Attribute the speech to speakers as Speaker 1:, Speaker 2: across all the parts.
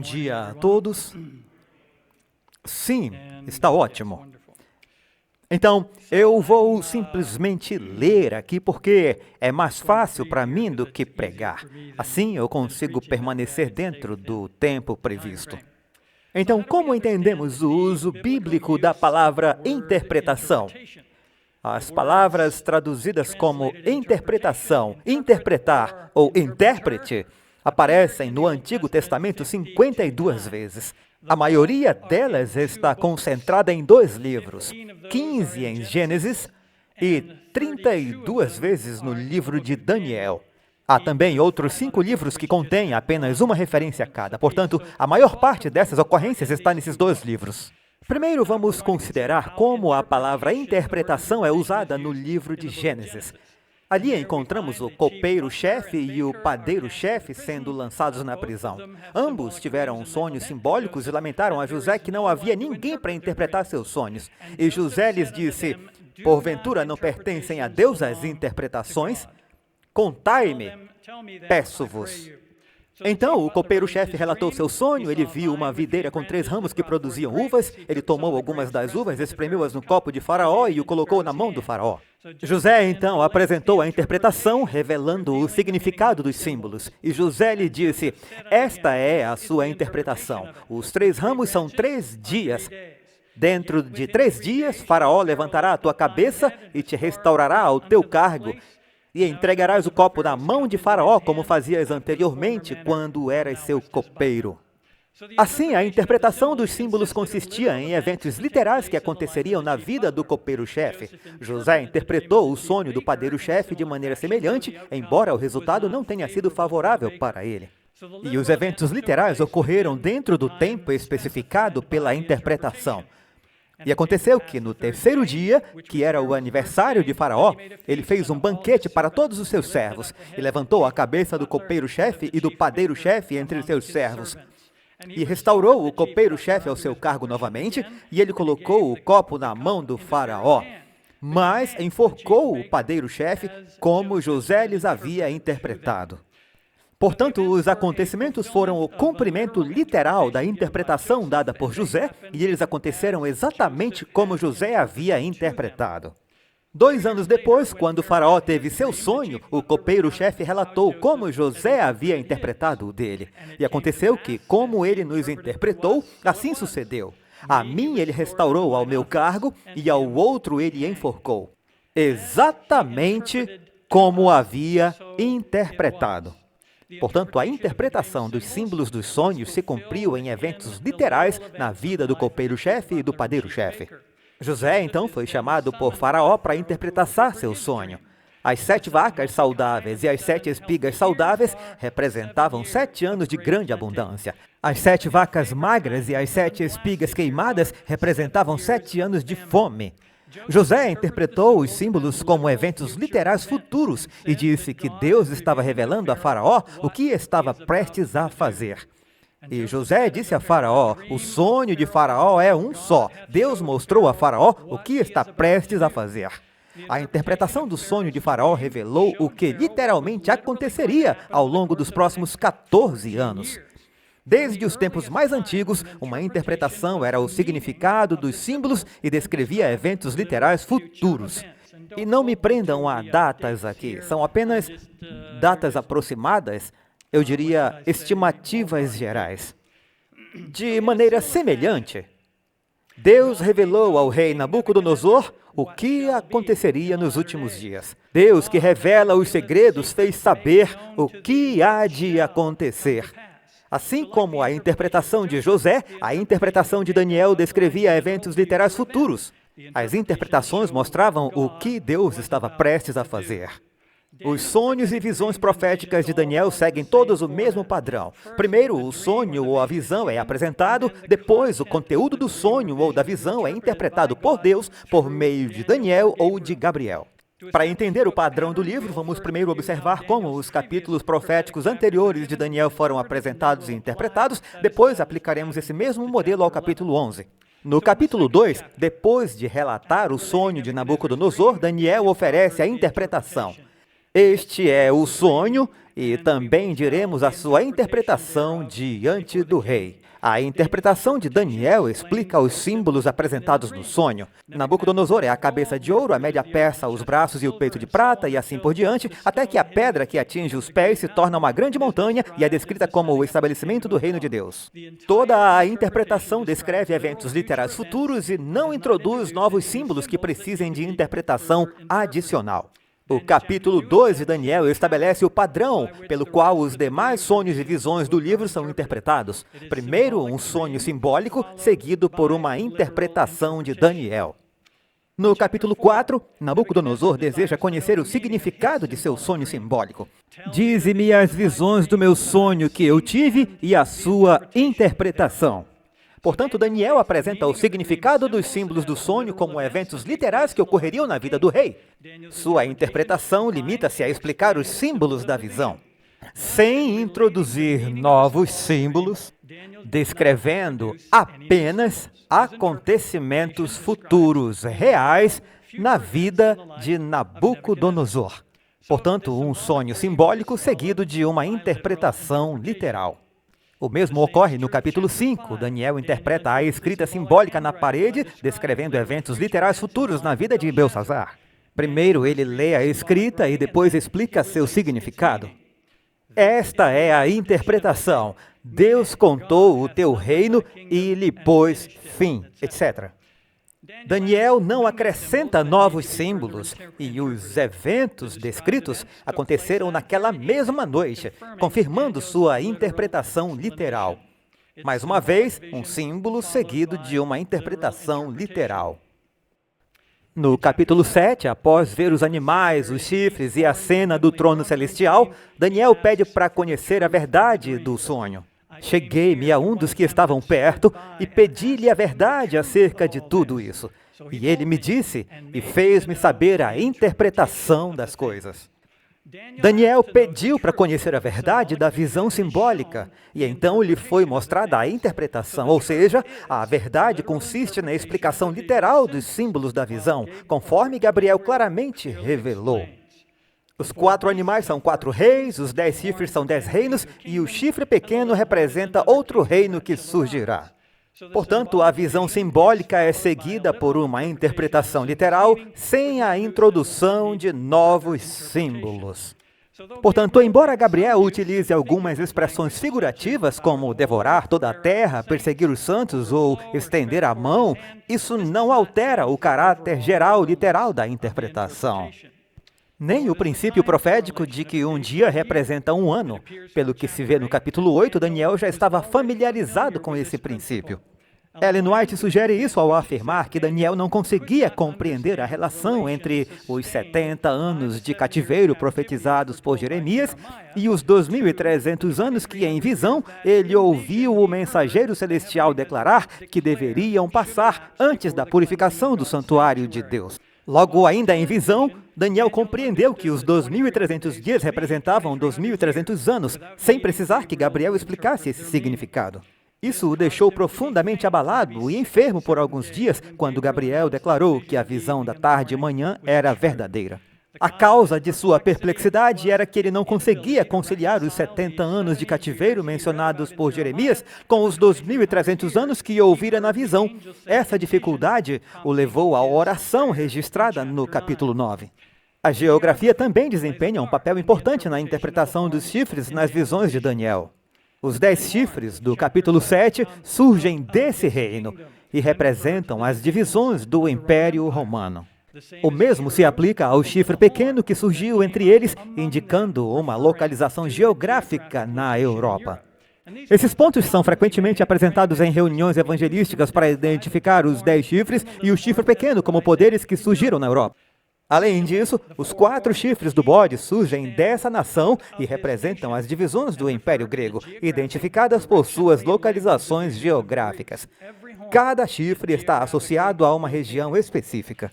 Speaker 1: dia a todos. Sim, está ótimo. Então, eu vou simplesmente ler aqui porque é mais fácil para mim do que pregar. Assim, eu consigo permanecer dentro do tempo previsto. Então, como entendemos o uso bíblico da palavra interpretação? As palavras traduzidas como interpretação, interpretar ou intérprete aparecem no Antigo Testamento 52 vezes. A maioria delas está concentrada em 2 livros, 15 em Gênesis e 32 vezes no livro de Daniel. Há também outros 5 livros que contêm apenas uma referência a cada. Portanto, a maior parte dessas ocorrências está nesses 2 livros. Primeiro, vamos considerar como a palavra interpretação é usada no livro de Gênesis. Ali encontramos o copeiro-chefe e o padeiro-chefe sendo lançados na prisão. Ambos tiveram sonhos simbólicos e lamentaram a José que não havia ninguém para interpretar seus sonhos. E José lhes disse: porventura não pertencem a Deus as interpretações? Contai-me, peço-vos. Então, o copeiro-chefe relatou seu sonho. Ele viu uma videira com 3 ramos que produziam uvas. Ele tomou algumas das uvas, espremeu-as no copo de Faraó e o colocou na mão do Faraó. José, então, apresentou a interpretação, revelando o significado dos símbolos. E José lhe disse: esta é a sua interpretação. Os 3 ramos são 3 dias. Dentro de 3 dias, Faraó levantará a tua cabeça e te restaurará ao teu cargo. E entregarás o copo na mão de Faraó, como fazias anteriormente, quando eras seu copeiro. Assim, a interpretação dos símbolos consistia em eventos literais que aconteceriam na vida do copeiro-chefe. José interpretou o sonho do padeiro-chefe de maneira semelhante, embora o resultado não tenha sido favorável para ele. E os eventos literais ocorreram dentro do tempo especificado pela interpretação. E aconteceu que, no 3º dia, que era o aniversário de Faraó, ele fez um banquete para todos os seus servos e levantou a cabeça do copeiro-chefe e do padeiro-chefe entre seus servos. E restaurou o copeiro-chefe ao seu cargo novamente, e ele colocou o copo na mão do Faraó. Mas enforcou o padeiro-chefe, como José lhes havia interpretado. Portanto, os acontecimentos foram o cumprimento literal da interpretação dada por José, e eles aconteceram exatamente como José havia interpretado. 2 anos depois, quando Faraó teve seu sonho, o copeiro-chefe relatou como José havia interpretado o dele. E aconteceu que, como ele nos interpretou, assim sucedeu. A mim ele restaurou ao meu cargo, e ao outro ele enforcou. Exatamente como havia interpretado. Portanto, a interpretação dos símbolos dos sonhos se cumpriu em eventos literais na vida do copeiro-chefe e do padeiro-chefe. José, então, foi chamado por Faraó para interpretar seu sonho. As 7 vacas saudáveis e as 7 espigas saudáveis representavam 7 anos de grande abundância. As 7 vacas magras e as 7 espigas queimadas representavam 7 anos de fome. José interpretou os símbolos como eventos literais futuros e disse que Deus estava revelando a Faraó o que estava prestes a fazer. E José disse a Faraó: o sonho de Faraó é um só. Deus mostrou a Faraó o que está prestes a fazer. A interpretação do sonho de Faraó revelou o que literalmente aconteceria ao longo dos próximos 14 anos. Desde os tempos mais antigos, uma interpretação era o significado dos símbolos e descrevia eventos literais futuros. E não me prendam a datas aqui, são apenas datas aproximadas, eu diria estimativas gerais. De maneira semelhante, Deus revelou ao rei Nabucodonosor o que aconteceria nos últimos dias. Deus, que revela os segredos, fez saber o que há de acontecer. Assim como a interpretação de José, a interpretação de Daniel descrevia eventos literais futuros. As interpretações mostravam o que Deus estava prestes a fazer. Os sonhos e visões proféticas de Daniel seguem todos o mesmo padrão. Primeiro, o sonho ou a visão é apresentado, depois o conteúdo do sonho ou da visão é interpretado por Deus por meio de Daniel ou de Gabriel. Para entender o padrão do livro, vamos primeiro observar como os capítulos proféticos anteriores de Daniel foram apresentados e interpretados, depois aplicaremos esse mesmo modelo ao capítulo 11. No capítulo 2, depois de relatar o sonho de Nabucodonosor, Daniel oferece a interpretação. Este é o sonho, e também diremos a sua interpretação diante do rei. A interpretação de Daniel explica os símbolos apresentados no sonho. Nabucodonosor é a cabeça de ouro, a média persa, os braços e o peito de prata, e assim por diante, até que a pedra que atinge os pés se torna uma grande montanha e é descrita como o estabelecimento do reino de Deus. Toda a interpretação descreve eventos literais futuros e não introduz novos símbolos que precisem de interpretação adicional. O capítulo 2 de Daniel estabelece o padrão pelo qual os demais sonhos e visões do livro são interpretados. Primeiro, um sonho simbólico, seguido por uma interpretação de Daniel. No capítulo 4, Nabucodonosor deseja conhecer o significado de seu sonho simbólico. Dize-me as visões do meu sonho que eu tive e a sua interpretação. Portanto, Daniel apresenta o significado dos símbolos do sonho como eventos literais que ocorreriam na vida do rei. Sua interpretação limita-se a explicar os símbolos da visão, sem introduzir novos símbolos, descrevendo apenas acontecimentos futuros reais na vida de Nabucodonosor. Portanto, um sonho simbólico seguido de uma interpretação literal. O mesmo ocorre no capítulo 5. Daniel interpreta a escrita simbólica na parede, descrevendo eventos literais futuros na vida de Belsazar. Primeiro, ele lê a escrita e depois explica seu significado. Esta é a interpretação. Deus contou o teu reino e lhe pôs fim, etc. Daniel não acrescenta novos símbolos, e os eventos descritos aconteceram naquela mesma noite, confirmando sua interpretação literal. Mais uma vez, um símbolo seguido de uma interpretação literal. No capítulo 7, após ver os animais, os chifres e a cena do trono celestial, Daniel pede para conhecer a verdade do sonho. Cheguei-me a um dos que estavam perto e pedi-lhe a verdade acerca de tudo isso. E ele me disse e fez-me saber a interpretação das coisas. Daniel pediu para conhecer a verdade da visão simbólica, e então lhe foi mostrada a interpretação, ou seja, a verdade consiste na explicação literal dos símbolos da visão, conforme Gabriel claramente revelou. Os 4 animais são 4 reis, os 10 chifres são 10 reinos, e o chifre pequeno representa outro reino que surgirá. Portanto, a visão simbólica é seguida por uma interpretação literal, sem a introdução de novos símbolos. Portanto, embora Gabriel utilize algumas expressões figurativas, como devorar toda a terra, perseguir os santos ou estender a mão, isso não altera o caráter geral literal da interpretação. Nem o princípio profético de que um dia representa um ano. Pelo que se vê no capítulo 8, Daniel já estava familiarizado com esse princípio. Ellen White sugere isso ao afirmar que Daniel não conseguia compreender a relação entre os 70 anos de cativeiro profetizados por Jeremias e os 2.300 anos que, em visão, ele ouviu o mensageiro celestial declarar que deveriam passar antes da purificação do santuário de Deus. Logo, ainda em visão, Daniel compreendeu que os 2.300 dias representavam 2.300 anos, sem precisar que Gabriel explicasse esse significado. Isso o deixou profundamente abalado e enfermo por alguns dias, quando Gabriel declarou que a visão da tarde e manhã era verdadeira. A causa de sua perplexidade era que ele não conseguia conciliar os 70 anos de cativeiro mencionados por Jeremias com os 2.300 anos que ouvira na visão. Essa dificuldade o levou à oração registrada no capítulo 9. A geografia também desempenha um papel importante na interpretação dos chifres nas visões de Daniel. Os 10 chifres do capítulo 7 surgem desse reino e representam as divisões do Império Romano. O mesmo se aplica ao chifre pequeno que surgiu entre eles, indicando uma localização geográfica na Europa. Esses pontos são frequentemente apresentados em reuniões evangelísticas para identificar os 10 chifres e o chifre pequeno como poderes que surgiram na Europa. Além disso, os 4 chifres do bode surgem dessa nação e representam as divisões do Império Grego, identificadas por suas localizações geográficas. Cada chifre está associado a uma região específica.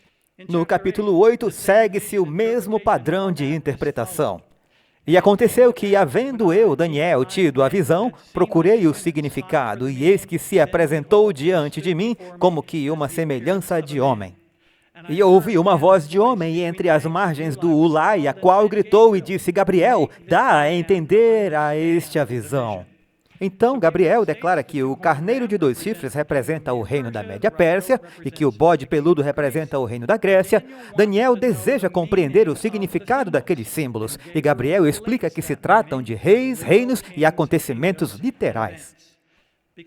Speaker 1: No capítulo 8, segue-se o mesmo padrão de interpretação. E aconteceu que, havendo eu, Daniel, tido a visão, procurei o significado, e eis que se apresentou diante de mim como que uma semelhança de homem. E ouvi uma voz de homem entre as margens do Ulai, a qual gritou e disse: Gabriel, dá a entender a este a visão. Então Gabriel declara que o carneiro de 2 chifres representa o reino da Média Pérsia e que o bode peludo representa o reino da Grécia. Daniel deseja compreender o significado daqueles símbolos e Gabriel explica que se tratam de reis, reinos e acontecimentos literais.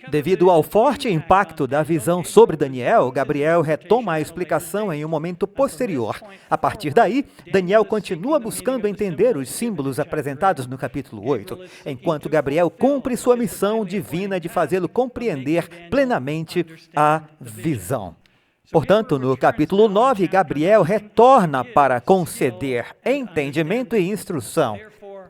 Speaker 1: Devido ao forte impacto da visão sobre Daniel, Gabriel retoma a explicação em um momento posterior. A partir daí, Daniel continua buscando entender os símbolos apresentados no capítulo 8, enquanto Gabriel cumpre sua missão divina de fazê-lo compreender plenamente a visão. Portanto, no capítulo 9, Gabriel retorna para conceder entendimento e instrução.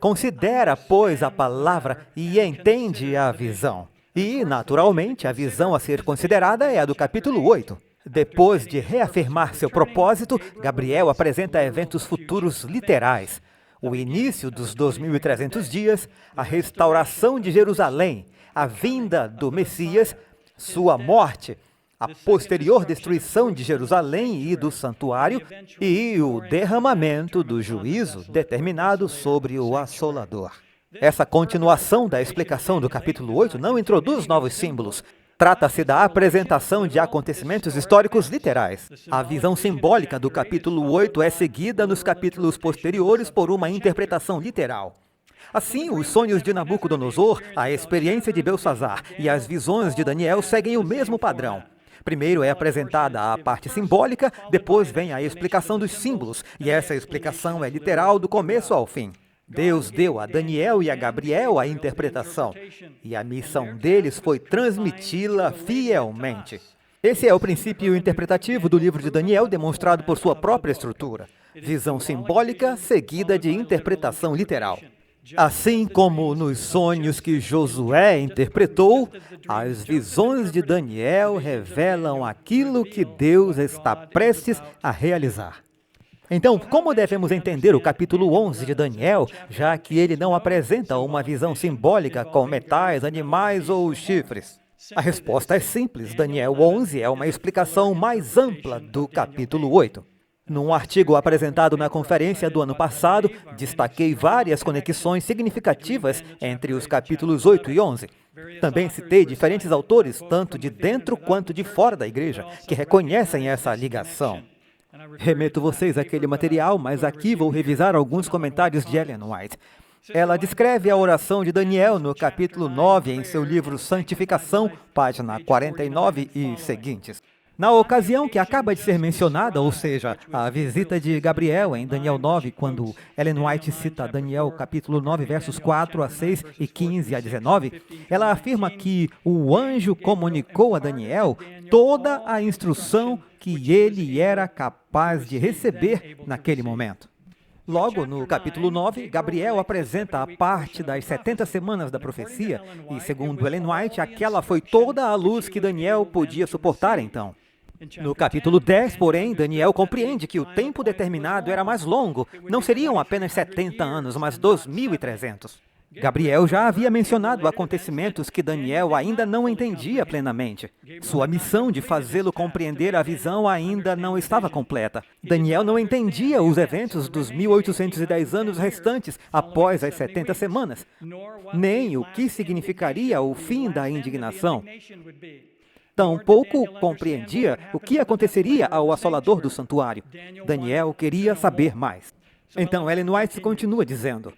Speaker 1: Considera, pois, a palavra e entende a visão. E, naturalmente, a visão a ser considerada é a do capítulo 8. Depois de reafirmar seu propósito, Gabriel apresenta eventos futuros literais. O início dos 2.300 dias, a restauração de Jerusalém, a vinda do Messias, sua morte, a posterior destruição de Jerusalém e do santuário e o derramamento do juízo determinado sobre o assolador. Essa continuação da explicação do capítulo 8 não introduz novos símbolos. Trata-se da apresentação de acontecimentos históricos literais. A visão simbólica do capítulo 8 é seguida nos capítulos posteriores por uma interpretação literal. Assim, os sonhos de Nabucodonosor, a experiência de Belsazzar e as visões de Daniel seguem o mesmo padrão. Primeiro é apresentada a parte simbólica, depois vem a explicação dos símbolos, e essa explicação é literal do começo ao fim. Deus deu a Daniel e a Gabriel a interpretação, e a missão deles foi transmiti-la fielmente. Esse é o princípio interpretativo do livro de Daniel, demonstrado por sua própria estrutura. Visão simbólica seguida de interpretação literal. Assim como nos sonhos que Josué interpretou, as visões de Daniel revelam aquilo que Deus está prestes a realizar. Então, como devemos entender o capítulo 11 de Daniel, já que ele não apresenta uma visão simbólica com metais, animais ou chifres? A resposta é simples. Daniel 11 é uma explicação mais ampla do capítulo 8. Num artigo apresentado na conferência do ano passado, destaquei várias conexões significativas entre os capítulos 8 e 11. Também citei diferentes autores, tanto de dentro quanto de fora da igreja, que reconhecem essa ligação. Remeto vocês àquele material, mas aqui vou revisar alguns comentários de Ellen White. Ela descreve a oração de Daniel no capítulo 9 em seu livro Santificação, página 49 e seguintes. Na ocasião que acaba de ser mencionada, ou seja, a visita de Gabriel em Daniel 9, quando Ellen White cita Daniel capítulo 9, versos 4 a 6 e 15 a 19, ela afirma que o anjo comunicou a Daniel toda a instrução que ele era capaz de receber naquele momento. Logo, no capítulo 9, Gabriel apresenta a parte das 70 semanas da profecia, e segundo Ellen White, aquela foi toda a luz que Daniel podia suportar então. No capítulo 10, porém, Daniel compreende que o tempo determinado era mais longo, não seriam apenas 70 anos, mas 2.300. Gabriel já havia mencionado acontecimentos que Daniel ainda não entendia plenamente. Sua missão de fazê-lo compreender a visão ainda não estava completa. Daniel não entendia os eventos dos 1.810 anos restantes após as 70 semanas, nem o que significaria o fim da indignação. Tampouco compreendia o que aconteceria ao assolador do santuário. Daniel queria saber mais. Então, Ellen White continua dizendo: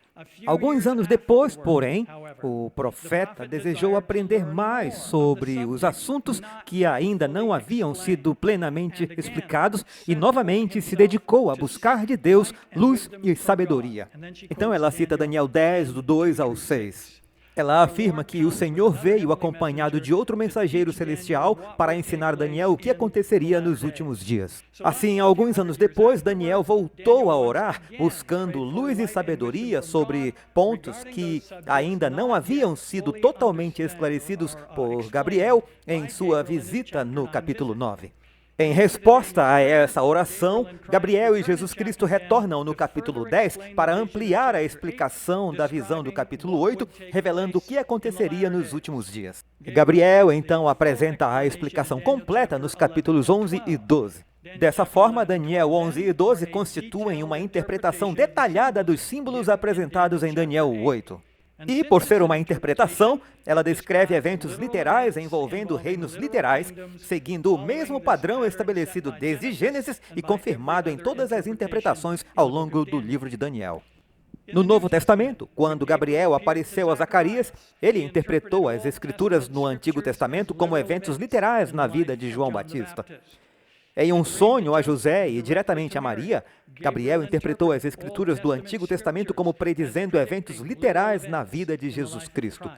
Speaker 1: alguns anos depois, porém, o profeta desejou aprender mais sobre os assuntos que ainda não haviam sido plenamente explicados e novamente se dedicou a buscar de Deus luz e sabedoria. Então, ela cita Daniel 10, do 2 ao 6. Ela afirma que o Senhor veio acompanhado de outro mensageiro celestial para ensinar Daniel o que aconteceria nos últimos dias. Assim, alguns anos depois, Daniel voltou a orar, buscando luz e sabedoria sobre pontos que ainda não haviam sido totalmente esclarecidos por Gabriel em sua visita no capítulo 9. Em resposta a essa oração, Gabriel e Jesus Cristo retornam no capítulo 10 para ampliar a explicação da visão do capítulo 8, revelando o que aconteceria nos últimos dias. Gabriel, então, apresenta a explicação completa nos capítulos 11 e 12. Dessa forma, Daniel 11 e 12 constituem uma interpretação detalhada dos símbolos apresentados em Daniel 8. E, por ser uma interpretação, ela descreve eventos literais envolvendo reinos literais, seguindo o mesmo padrão estabelecido desde Gênesis e confirmado em todas as interpretações ao longo do livro de Daniel. No Novo Testamento, quando Gabriel apareceu a Zacarias, ele interpretou as Escrituras no Antigo Testamento como eventos literais na vida de João Batista. Em um sonho a José e diretamente a Maria, Gabriel interpretou as Escrituras do Antigo Testamento como predizendo eventos literais na vida de Jesus Cristo.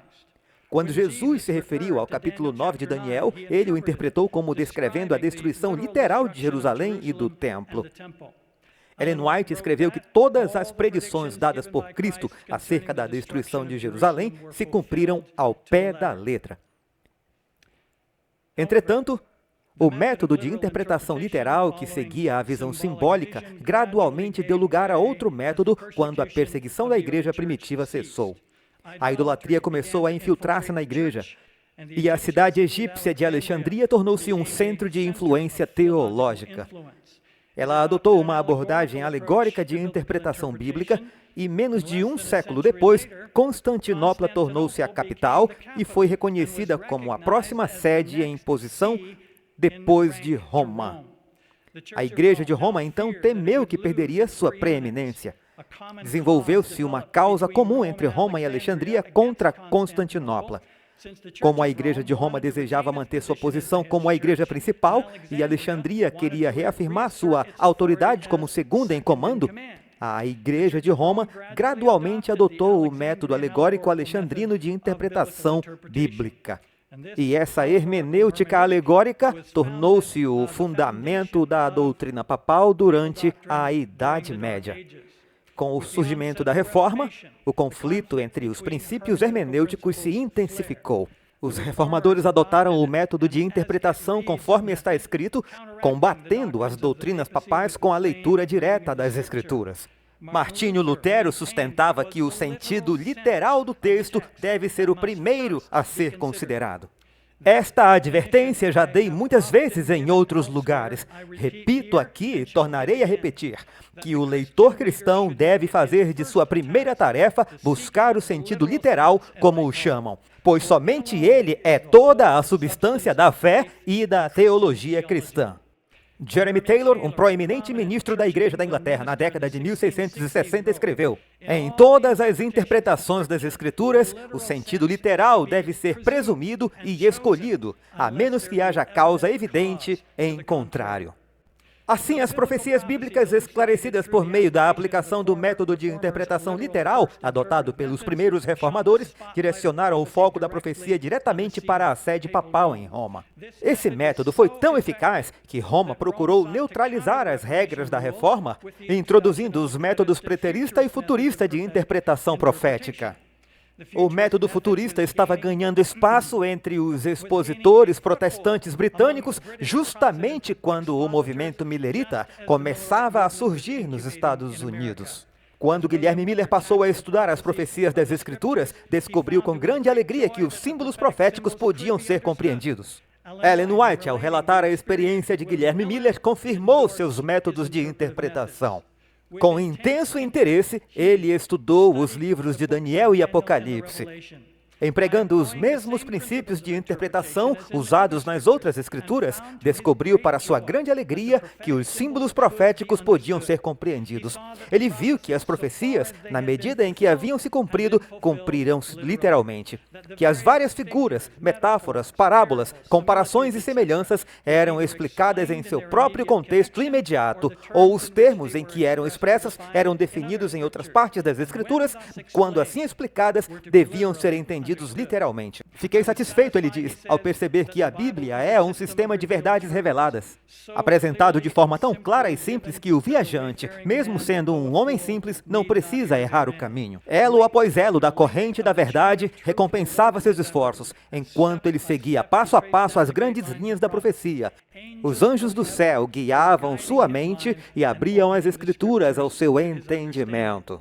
Speaker 1: Quando Jesus se referiu ao capítulo 9 de Daniel, ele o interpretou como descrevendo a destruição literal de Jerusalém e do templo. Ellen White escreveu que todas as predições dadas por Cristo acerca da destruição de Jerusalém se cumpriram ao pé da letra. Entretanto, o método de interpretação literal que seguia a visão simbólica gradualmente deu lugar a outro método quando a perseguição da igreja primitiva cessou. A idolatria começou a infiltrar-se na igreja, e a cidade egípcia de Alexandria tornou-se um centro de influência teológica. Ela adotou uma abordagem alegórica de interpretação bíblica e, menos de um século depois, Constantinopla tornou-se a capital e foi reconhecida como a próxima sede em posição depois de Roma. A Igreja de Roma, então, temeu que perderia sua preeminência. Desenvolveu-se uma causa comum entre Roma e Alexandria contra Constantinopla. Como a Igreja de Roma desejava manter sua posição como a igreja principal e Alexandria queria reafirmar sua autoridade como segunda em comando, a Igreja de Roma gradualmente adotou o método alegórico alexandrino de interpretação bíblica. E essa hermenêutica alegórica tornou-se o fundamento da doutrina papal durante a Idade Média. Com o surgimento da Reforma, o conflito entre os princípios hermenêuticos se intensificou. Os reformadores adotaram o método de interpretação conforme está escrito, combatendo as doutrinas papais com a leitura direta das Escrituras. Martinho Lutero sustentava que o sentido literal do texto deve ser o primeiro a ser considerado. Esta advertência já dei muitas vezes em outros lugares. Repito aqui e tornarei a repetir, que o leitor cristão deve fazer de sua primeira tarefa buscar o sentido literal, como o chamam, pois somente ele é toda a substância da fé e da teologia cristã. Jeremy Taylor, um proeminente ministro da Igreja da Inglaterra na década de 1660, escreveu: em todas as interpretações das Escrituras, o sentido literal deve ser presumido e escolhido, a menos que haja causa evidente em contrário. Assim, as profecias bíblicas esclarecidas por meio da aplicação do método de interpretação literal, adotado pelos primeiros reformadores, direcionaram o foco da profecia diretamente para a sede papal em Roma. Esse método foi tão eficaz que Roma procurou neutralizar as regras da reforma, introduzindo os métodos preterista e futurista de interpretação profética. O método futurista estava ganhando espaço entre os expositores protestantes britânicos justamente quando o movimento millerita começava a surgir nos Estados Unidos. Quando Guilherme Miller passou a estudar as profecias das Escrituras, descobriu com grande alegria que os símbolos proféticos podiam ser compreendidos. Ellen White, ao relatar a experiência de Guilherme Miller, confirmou seus métodos de interpretação. Com intenso interesse, ele estudou os livros de Daniel e Apocalipse. Empregando os mesmos princípios de interpretação usados nas outras escrituras, descobriu para sua grande alegria que os símbolos proféticos podiam ser compreendidos. Ele viu que as profecias, na medida em que haviam se cumprido, cumpriram-se literalmente. Que as várias figuras, metáforas, parábolas, comparações e semelhanças eram explicadas em seu próprio contexto imediato, ou os termos em que eram expressas eram definidos em outras partes das escrituras, quando assim explicadas, deviam ser entendidos literalmente. Fiquei satisfeito, ele diz, ao perceber que a Bíblia é um sistema de verdades reveladas, apresentado de forma tão clara e simples que o viajante, mesmo sendo um homem simples, não precisa errar o caminho. Elo após elo da corrente da verdade recompensava seus esforços, enquanto ele seguia passo a passo as grandes linhas da profecia. Os anjos do céu guiavam sua mente e abriam as escrituras ao seu entendimento.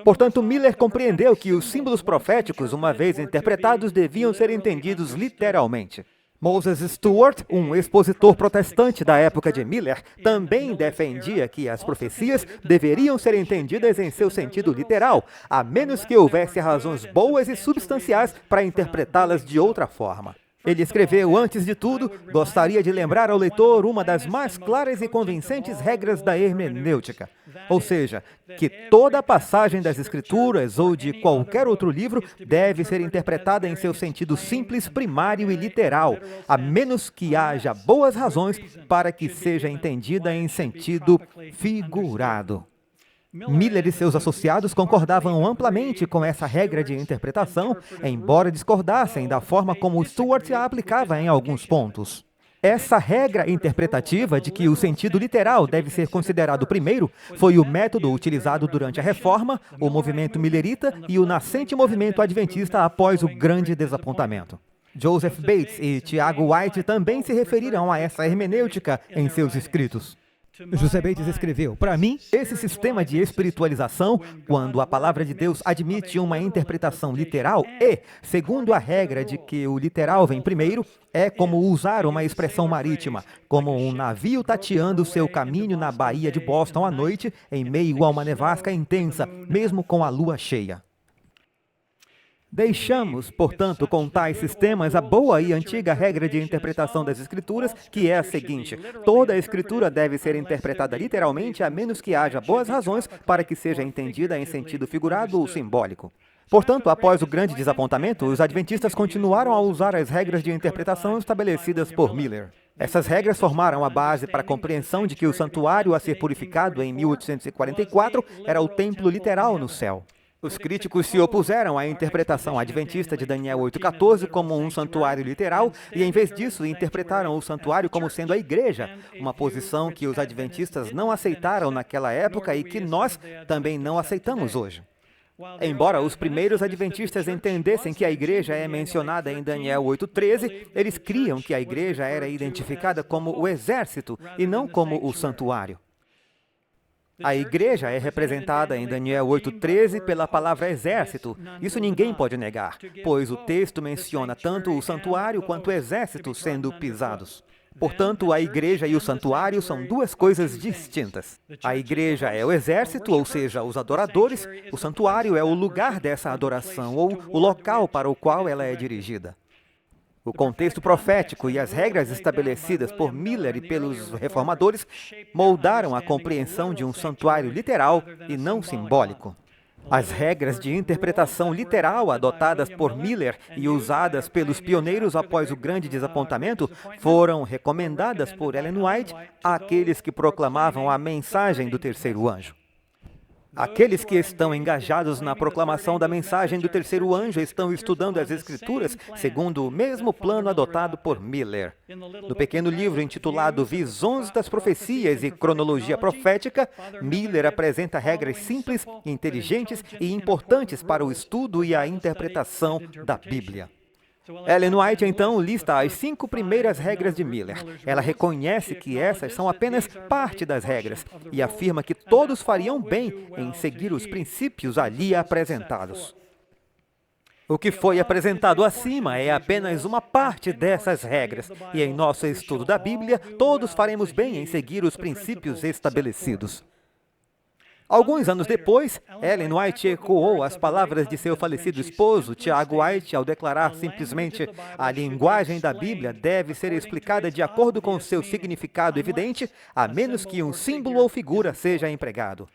Speaker 1: Portanto, Miller compreendeu que os símbolos proféticos, uma vez interpretados, deviam ser entendidos literalmente. Moses Stuart, um expositor protestante da época de Miller, também defendia que as profecias deveriam ser entendidas em seu sentido literal, a menos que houvesse razões boas e substanciais para interpretá-las de outra forma. Ele escreveu, antes de tudo, gostaria de lembrar ao leitor uma das mais claras e convincentes regras da hermenêutica. Ou seja, que toda passagem das Escrituras ou de qualquer outro livro deve ser interpretada em seu sentido simples, primário e literal, a menos que haja boas razões para que seja entendida em sentido figurado. Miller e seus associados concordavam amplamente com essa regra de interpretação, embora discordassem da forma como Stuart a aplicava em alguns pontos. Essa regra interpretativa de que o sentido literal deve ser considerado primeiro foi o método utilizado durante a Reforma, o movimento millerita e o nascente movimento adventista após o Grande Desapontamento. Joseph Bates e Tiago White também se referiram a essa hermenêutica em seus escritos. José Bates escreveu, para mim, esse sistema de espiritualização, quando a palavra de Deus admite uma interpretação literal e, segundo a regra de que o literal vem primeiro, é como usar uma expressão marítima, como um navio tateando seu caminho na Baía de Boston à noite, em meio a uma nevasca intensa, mesmo com a lua cheia. Deixamos, portanto, com tais sistemas a boa e antiga regra de interpretação das Escrituras, que é a seguinte: toda a Escritura deve ser interpretada literalmente, a menos que haja boas razões para que seja entendida em sentido figurado ou simbólico. Portanto, após o Grande Desapontamento, os adventistas continuaram a usar as regras de interpretação estabelecidas por Miller. Essas regras formaram a base para a compreensão de que o santuário a ser purificado em 1844 era o templo literal no céu. Os críticos se opuseram à interpretação adventista de Daniel 8,14 como um santuário literal e, em vez disso, interpretaram o santuário como sendo a igreja, uma posição que os adventistas não aceitaram naquela época e que nós também não aceitamos hoje. Embora os primeiros adventistas entendessem que a igreja é mencionada em Daniel 8,13, eles criam que a igreja era identificada como o exército e não como o santuário. A igreja é representada em Daniel 8,13 pela palavra exército. Isso ninguém pode negar, pois o texto menciona tanto o santuário quanto o exército sendo pisados. Portanto, a igreja e o santuário são duas coisas distintas. A igreja é o exército, ou seja, os adoradores. O santuário é o lugar dessa adoração, ou o local para o qual ela é dirigida. O contexto profético e as regras estabelecidas por Miller e pelos reformadores moldaram a compreensão de um santuário literal e não simbólico. As regras de interpretação literal adotadas por Miller e usadas pelos pioneiros após o Grande Desapontamento foram recomendadas por Ellen White àqueles que proclamavam a mensagem do terceiro anjo. Aqueles que estão engajados na proclamação da mensagem do terceiro anjo estão estudando as Escrituras segundo o mesmo plano adotado por Miller. No pequeno livro intitulado Visões das Profecias e Cronologia Profética, Miller apresenta regras simples, inteligentes e importantes para o estudo e a interpretação da Bíblia. Ellen White, então, lista as 5 primeiras regras de Miller. Ela reconhece que essas são apenas parte das regras e afirma que todos fariam bem em seguir os princípios ali apresentados. O que foi apresentado acima é apenas uma parte dessas regras, e em nosso estudo da Bíblia, todos faremos bem em seguir os princípios estabelecidos. Alguns anos depois, Ellen White ecoou as palavras de seu falecido esposo, Tiago White, ao declarar simplesmente: a linguagem da Bíblia deve ser explicada de acordo com seu significado evidente, a menos que um símbolo ou figura seja empregado.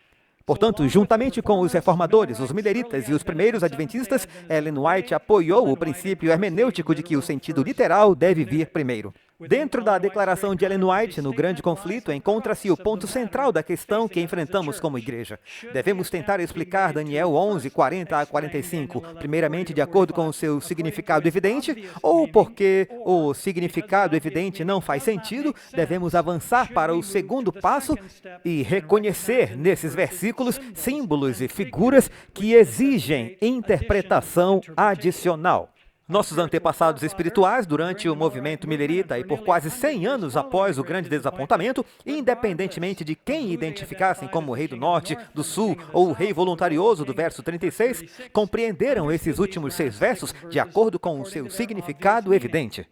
Speaker 1: Portanto, juntamente com os reformadores, os milleritas e os primeiros adventistas, Ellen White apoiou o princípio hermenêutico de que o sentido literal deve vir primeiro. Dentro da declaração de Ellen White, no Grande Conflito, encontra-se o ponto central da questão que enfrentamos como igreja. Devemos tentar explicar Daniel 11, 40 a 45, primeiramente de acordo com o seu significado evidente, ou porque o significado evidente não faz sentido, devemos avançar para o segundo passo e reconhecer nesses versículos símbolos e figuras que exigem interpretação adicional. Nossos antepassados espirituais, durante o movimento millerita e por quase 100 anos após o Grande Desapontamento, independentemente de quem identificassem como o Rei do Norte, do Sul ou o Rei Voluntarioso do verso 36, compreenderam esses últimos 6 versos de acordo com o seu significado evidente.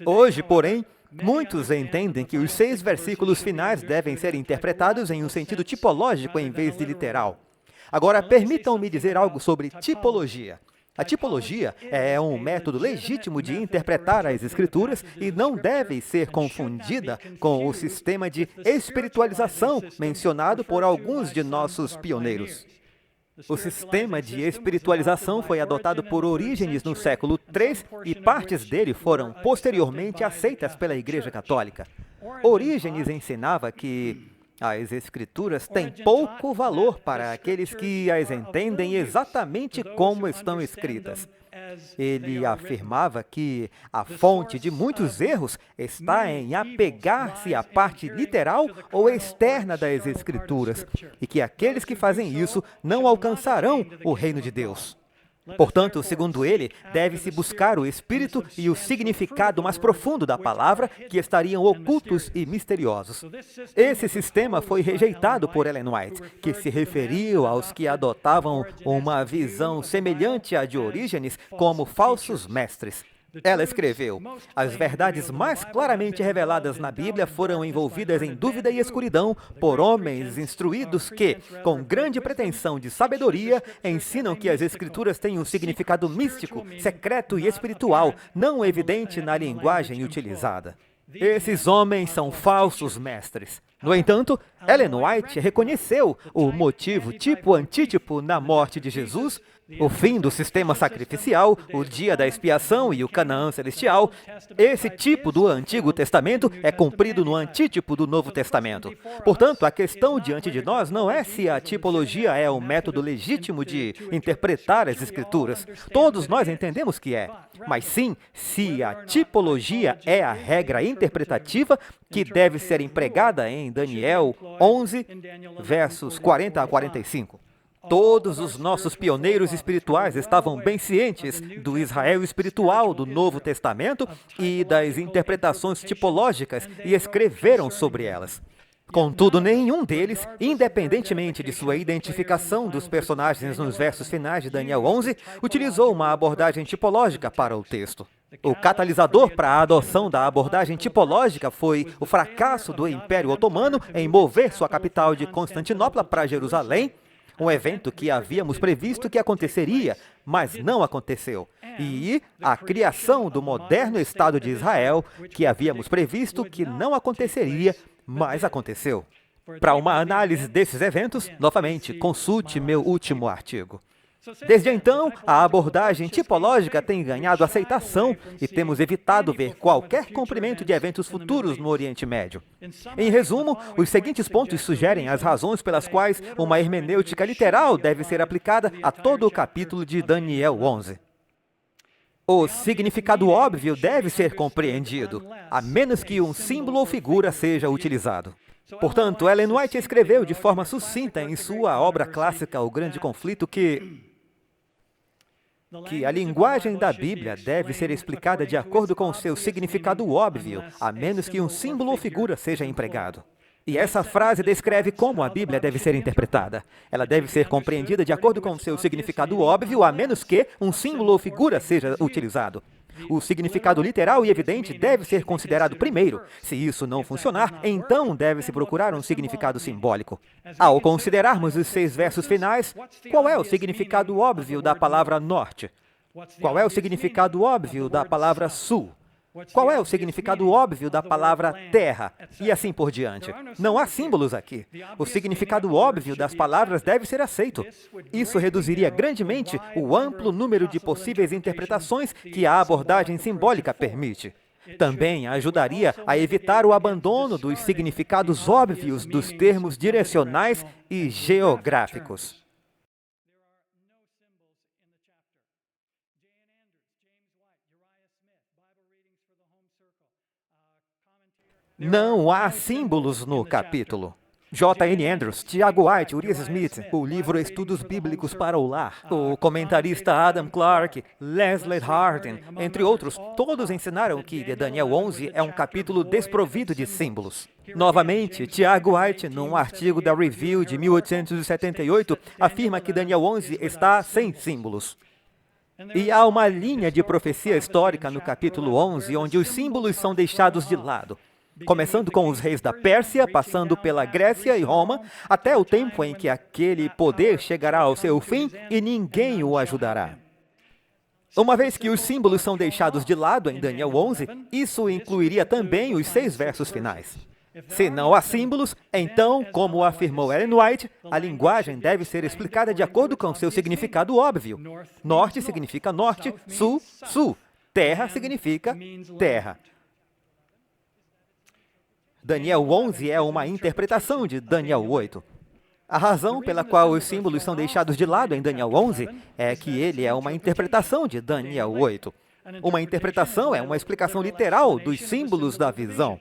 Speaker 1: Hoje, porém, muitos entendem que os 6 versículos finais devem ser interpretados em um sentido tipológico em vez de literal. Agora, permitam-me dizer algo sobre tipologia. A tipologia é um método legítimo de interpretar as Escrituras e não deve ser confundida com o sistema de espiritualização mencionado por alguns de nossos pioneiros. O sistema de espiritualização foi adotado por Orígenes no século III e partes dele foram posteriormente aceitas pela Igreja Católica. Orígenes ensinava que as Escrituras têm pouco valor para aqueles que as entendem exatamente como estão escritas. Ele afirmava que a fonte de muitos erros está em apegar-se à parte literal ou externa das Escrituras, e que aqueles que fazem isso não alcançarão o reino de Deus. Portanto, segundo ele, deve-se buscar o espírito e o significado mais profundo da palavra, que estariam ocultos e misteriosos. Esse sistema foi rejeitado por Ellen White, que se referiu aos que adotavam uma visão semelhante à de Orígenes como falsos mestres. Ela escreveu: as verdades mais claramente reveladas na Bíblia foram envolvidas em dúvida e escuridão por homens instruídos que, com grande pretensão de sabedoria, ensinam que as Escrituras têm um significado místico, secreto e espiritual, não evidente na linguagem utilizada. Esses homens são falsos mestres. No entanto, Ellen White reconheceu o motivo tipo-antítipo na morte de Jesus, o fim do sistema sacrificial, o dia da expiação e o Canaã celestial. Esse tipo do Antigo Testamento é cumprido no antítipo do Novo Testamento. Portanto, a questão diante de nós não é se a tipologia é um método legítimo de interpretar as Escrituras. Todos nós entendemos que é. Mas sim, se a tipologia é a regra interpretativa que deve ser empregada em Daniel 11, versos 40 a 45. Todos os nossos pioneiros espirituais estavam bem cientes do Israel espiritual do Novo Testamento e das interpretações tipológicas e escreveram sobre elas. Contudo, nenhum deles, independentemente de sua identificação dos personagens nos versos finais de Daniel 11, utilizou uma abordagem tipológica para o texto. O catalisador para a adoção da abordagem tipológica foi o fracasso do Império Otomano em mover sua capital de Constantinopla para Jerusalém, um evento que havíamos previsto que aconteceria, mas não aconteceu. E a criação do moderno Estado de Israel, que havíamos previsto que não aconteceria, mas aconteceu. Para uma análise desses eventos, novamente, consulte meu último artigo. Desde então, a abordagem tipológica tem ganhado aceitação e temos evitado ver qualquer cumprimento de eventos futuros no Oriente Médio. Em resumo, os seguintes pontos sugerem as razões pelas quais uma hermenêutica literal deve ser aplicada a todo o capítulo de Daniel 11. O significado óbvio deve ser compreendido, a menos que um símbolo ou figura seja utilizado. Portanto, Ellen White escreveu de forma sucinta em sua obra clássica O Grande Conflito que a linguagem da Bíblia deve ser explicada de acordo com seu significado óbvio, a menos que um símbolo ou figura seja empregado. E essa frase descreve como a Bíblia deve ser interpretada. Ela deve ser compreendida de acordo com seu significado óbvio, a menos que um símbolo ou figura seja utilizado. O significado literal e evidente deve ser considerado primeiro. Se isso não funcionar, então deve-se procurar um significado simbólico. Ao considerarmos os 6 versos finais, qual é o significado óbvio da palavra norte? Qual é o significado óbvio da palavra sul? Qual é o significado óbvio da palavra terra? E assim por diante. Não há símbolos aqui. O significado óbvio das palavras deve ser aceito. Isso reduziria grandemente o amplo número de possíveis interpretações que a abordagem simbólica permite. Também ajudaria a evitar o abandono dos significados óbvios dos termos direcionais e geográficos. Não há símbolos no capítulo. J.N. Andrews, Tiago White, Urias Smith, o livro Estudos Bíblicos para o Lar, o comentarista Adam Clarke, Leslie Hardin, entre outros, todos ensinaram que Daniel 11 é um capítulo desprovido de símbolos. Novamente, Tiago White, num artigo da Review de 1878, afirma que Daniel 11 está sem símbolos. E há uma linha de profecia histórica no capítulo 11, onde os símbolos são deixados de lado, começando com os reis da Pérsia, passando pela Grécia e Roma, até o tempo em que aquele poder chegará ao seu fim e ninguém o ajudará. Uma vez que os símbolos são deixados de lado em Daniel 11, isso incluiria também os 6 versos finais. Se não há símbolos, então, como afirmou Ellen White, a linguagem deve ser explicada de acordo com seu significado óbvio. Norte significa norte, sul, sul. Terra significa terra. Daniel 11 é uma interpretação de Daniel 8. A razão pela qual os símbolos são deixados de lado em Daniel 11 é que ele é uma interpretação de Daniel 8. Uma interpretação é uma explicação literal dos símbolos da visão.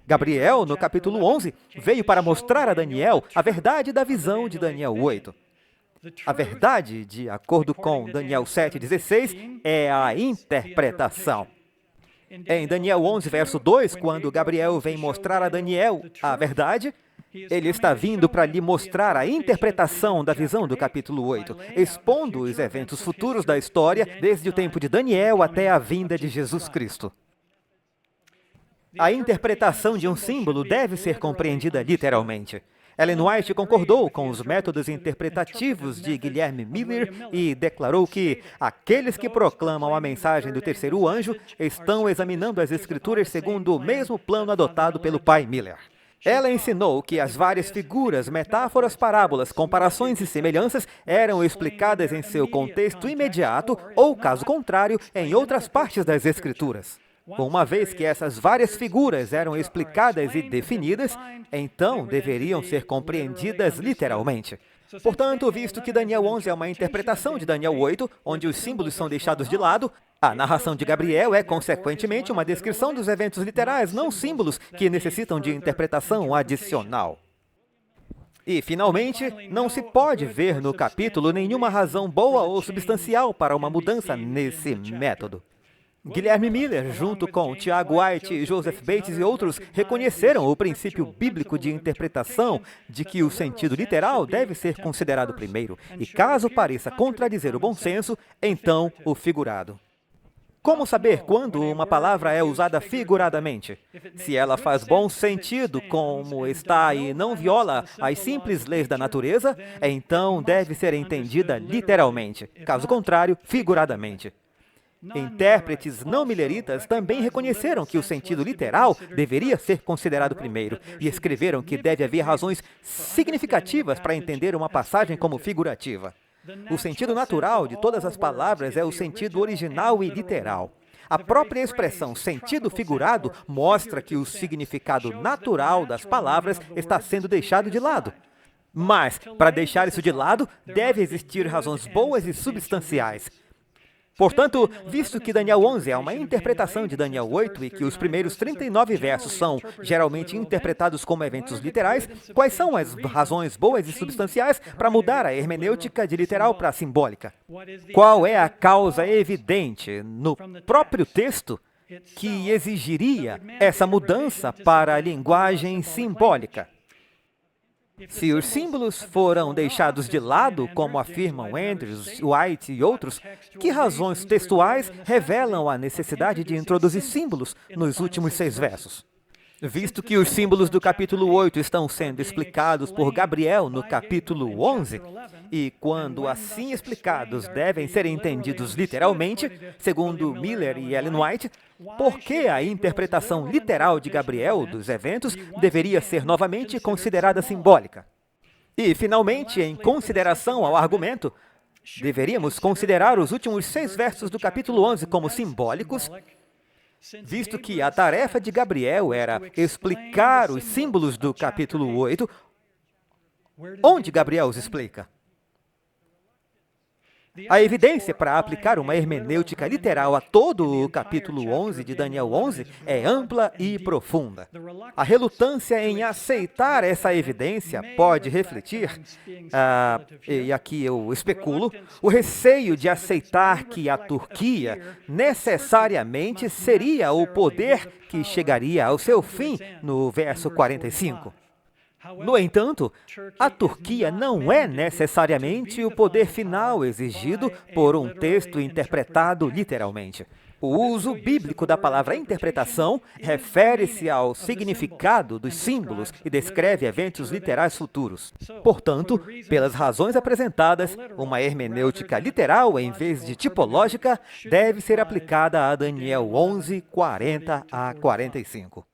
Speaker 1: Gabriel, no capítulo 11, veio para mostrar a Daniel a verdade da visão de Daniel 8. A verdade, de acordo com Daniel 7,16, é a interpretação. Em Daniel 11, verso 2, quando Gabriel vem mostrar a Daniel a verdade, ele está vindo para lhe mostrar a interpretação da visão do capítulo 8, expondo os eventos futuros da história, desde o tempo de Daniel até a vinda de Jesus Cristo. A interpretação de um símbolo deve ser compreendida literalmente. Ellen White concordou com os métodos interpretativos de Guilherme Miller e declarou que aqueles que proclamam a mensagem do terceiro anjo estão examinando as Escrituras segundo o mesmo plano adotado pelo pai Miller. Ela ensinou que as várias figuras, metáforas, parábolas, comparações e semelhanças eram explicadas em seu contexto imediato ou, caso contrário, em outras partes das Escrituras. Uma vez que essas várias figuras eram explicadas e definidas, então deveriam ser compreendidas literalmente. Portanto, visto que Daniel 11 é uma interpretação de Daniel 8, onde os símbolos são deixados de lado, a narração de Gabriel é, consequentemente, uma descrição dos eventos literais, não símbolos que necessitam de interpretação adicional. E, finalmente, não se pode ver no capítulo nenhuma razão boa ou substancial para uma mudança nesse método. Guilherme Miller, junto com Tiago White, Joseph Bates e outros, reconheceram o princípio bíblico de interpretação de que o sentido literal deve ser considerado primeiro, e caso pareça contradizer o bom senso, então o figurado. Como saber quando uma palavra é usada figuradamente? Se ela faz bom sentido como está e não viola as simples leis da natureza, então deve ser entendida literalmente, caso contrário, figuradamente. Intérpretes não mileritas também reconheceram que o sentido literal deveria ser considerado primeiro e escreveram que deve haver razões significativas para entender uma passagem como figurativa. O sentido natural de todas as palavras é o sentido original e literal. A própria expressão sentido figurado mostra que o significado natural das palavras está sendo deixado de lado. Mas, para deixar isso de lado, deve existir razões boas e substanciais. Portanto, visto que Daniel 11 é uma interpretação de Daniel 8 e que os primeiros 39 versos são geralmente interpretados como eventos literais, quais são as razões boas e substanciais para mudar a hermenêutica de literal para simbólica? Qual é a causa evidente no próprio texto que exigiria essa mudança para a linguagem simbólica? Se os símbolos foram deixados de lado, como afirmam Andrews, White e outros, que razões textuais revelam a necessidade de introduzir símbolos nos últimos 6 versos? Visto que os símbolos do capítulo 8 estão sendo explicados por Gabriel no capítulo 11, e quando assim explicados devem ser entendidos literalmente, segundo Miller e Ellen White, por que a interpretação literal de Gabriel dos eventos deveria ser novamente considerada simbólica? E, finalmente, em consideração ao argumento, deveríamos considerar os últimos 6 versos do capítulo 11 como simbólicos, visto que a tarefa de Gabriel era explicar os símbolos do capítulo 8, onde Gabriel os explica? A evidência para aplicar uma hermenêutica literal a todo o capítulo 11 de Daniel 11 é ampla e profunda. A relutância em aceitar essa evidência pode refletir, e aqui eu especulo, o receio de aceitar que a Turquia necessariamente seria o poder que chegaria ao seu fim no verso 45. No entanto, a Turquia não é necessariamente o poder final exigido por um texto interpretado literalmente. O uso bíblico da palavra interpretação refere-se ao significado dos símbolos e descreve eventos literais futuros. Portanto, pelas razões apresentadas, uma hermenêutica literal, em vez de tipológica, deve ser aplicada a Daniel 11, 40 a 45.